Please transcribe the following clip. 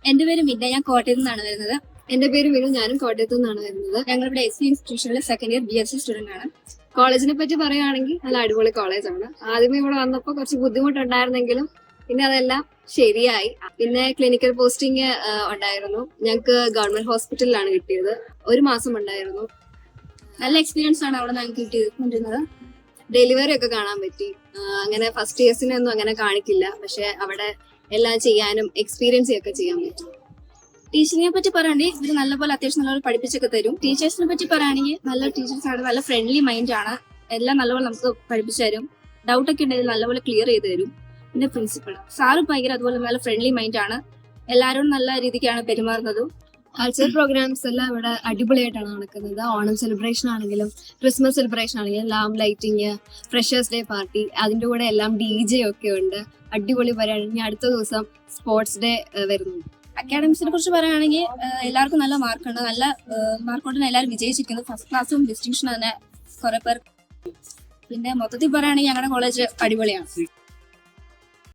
എന്റെ പേര് മിന്ന, ഞാൻ കോട്ടയത്ത് നിന്നാണ് വരുന്നത്. എന്റെ പേര് വിനു, ഞാനും കോട്ടയത്തു നിന്നാണ് വരുന്നത്. ഞങ്ങളിവിടെ എസ് സി ഇൻസ്റ്റിറ്റ്യൂഷനിലെ സെക്കൻഡ് ഇയർ BSc സ്റ്റുഡന്റ് ആണ്. കോളേജിനെ പറ്റി പറയുകയാണെങ്കിൽ നല്ല അടിപൊളി കോളേജാണ്. ആദ്യമേ ഇവിടെ വന്നപ്പോൾ കുറച്ച് ബുദ്ധിമുട്ടുണ്ടായിരുന്നെങ്കിലും പിന്നെ അതെല്ലാം ശരിയായി. പിന്നെ ക്ലിനിക്കൽ പോസ്റ്റിംഗ് ഉണ്ടായിരുന്നു. ഞങ്ങൾക്ക് ഗവൺമെന്റ് ഹോസ്പിറ്റലിലാണ് കിട്ടിയത്. 1 മാസം ഉണ്ടായിരുന്നു. നല്ല എക്സ്പീരിയൻസ് ആണ് അവിടെ ഞങ്ങൾക്ക് കിട്ടിയിരുന്നത്. ഡെലിവറി ഒക്കെ കാണാൻ പറ്റി. അങ്ങനെ ഫസ്റ്റ് ഇയേഴ്സിനൊന്നും അങ്ങനെ കാണിക്കില്ല, പക്ഷെ അവിടെ എല്ലാം ചെയ്യാനും എക്സ്പീരിയൻസ് ഒക്കെ ചെയ്യാൻ പറ്റും. ടീച്ചിങ്ങിനെ പറ്റി പറയുകയാണെങ്കിൽ ഇവര് നല്ലപോലെ അത്യാവശ്യം നല്ലപോലെ പഠിപ്പിച്ചൊക്കെ തരും. ടീച്ചേഴ്സിനെ പറ്റി പറയുകയാണെങ്കിൽ നല്ല ടീച്ചേഴ്സ് ആണ്, നല്ല ഫ്രണ്ട്ലി മൈൻഡ് ആണ്. എല്ലാം നല്ലപോലെ നമുക്ക് പഠിപ്പിച്ചു തരും. ഡൗട്ട് ഒക്കെ ഉണ്ടെങ്കിൽ നല്ലപോലെ ക്ലിയർ ചെയ്ത് തരും. പിന്നെ പ്രിൻസിപ്പൾ സാറ് ഭയങ്കര അതുപോലെ നല്ല ഫ്രണ്ട്ലി മൈൻഡ് ആണ്. എല്ലാവരോടും നല്ല രീതിക്കാണ് പെരുമാറുന്നതും. കൾച്ചറൽ പ്രോഗ്രാംസ് എല്ലാം ഇവിടെ അടിപൊളിയായിട്ടാണ് നടക്കുന്നത്. ഓണം സെലിബ്രേഷൻ ആണെങ്കിലും ക്രിസ്മസ് സെലിബ്രേഷൻ ആണെങ്കിലും lamp lighting, freshers day party, അതിന്റെ കൂടെ എല്ലാം DJ ഒക്കെ ഉണ്ട്. അടിപൊളി പരിപാടി. ഇനി അടുത്ത ദിവസം സ്പോർട്സ് ഡേ വരുന്നുണ്ട്. അക്കാഡമിക്സിനെ കുറിച്ച് പറയുകയാണെങ്കിൽ എല്ലാവർക്കും നല്ല മാർക്കുണ്ട്. നല്ല മാർക്കോട്ടാണ് എല്ലാവരും വിജയിച്ചിരിക്കുന്നത്. ഫസ്റ്റ് ക്ലാസ്സും ഡിസ്റ്റിങ്ഷനും തന്നെ കുറെ പേർ. പിന്നെ മൊത്തത്തിൽ പറയുകയാണെങ്കിൽ ഞങ്ങളുടെ കോളേജ് അടിപൊളിയാണ്.